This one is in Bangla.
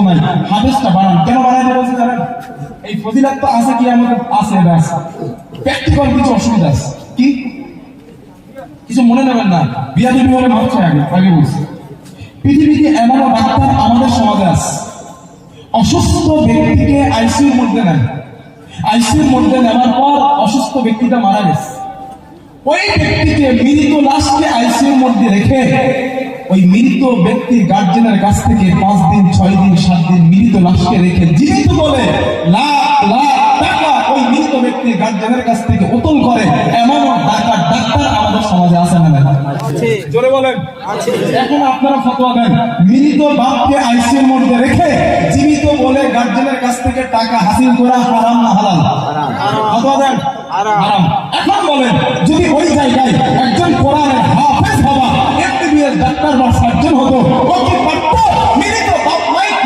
নাই, হাদিসটা বানান। কেন বানাইতে বলছে জানেন? এই ফজিলত তো আছে কি আমাদের আছে, ব্যাস প্র্যাকটিক্যাল কিছু অসুবিধা আছে। কি কিছু মনে নেবেন না, বিয়াদি বলে মাপ চাই আগে বলছি। পৃথিবীতে এমনও ডাক্তার আমাদের সমাজে আছে, অসুস্থ ব্যক্তিকে আইসিইউর মধ্যে নেন, আইসিইউর মধ্যে নেওয়ার পর অসুস্থ ব্যক্তিটা মারা গেছে, ওই ব্যক্তিকে মৃত লাশকে আইসিইউর মধ্যে রেখে ওই মৃত ব্যক্তির গার্জেনের কাছ থেকে 5 দিন 6 দিন 7 দিন মৃত লাশকে রেখে জীবিত বলে লাখ লাখ টাকা ওই মৃত ব্যক্তির গার্জেনের কাছ থেকে উতল করে এমন ডাক্তার আমাদের সমাজে আছে না? জোরে বলেন। এখন আপনারা ফতোয়া দেন, মৃত বাপকে আইসিইউর মধ্যে রেখে জীবিত বলে গার্জেনের কাছ থেকে টাকা হাসিল করা হারাম না হালাল? ফতোয়া দেন হারাম। এখন বলেন, যদি ওই জায়গায় একজন কোরআনের হাফেজ হওয়া এমবিবিএস ডাক্তার বা সার্জন হতো, কত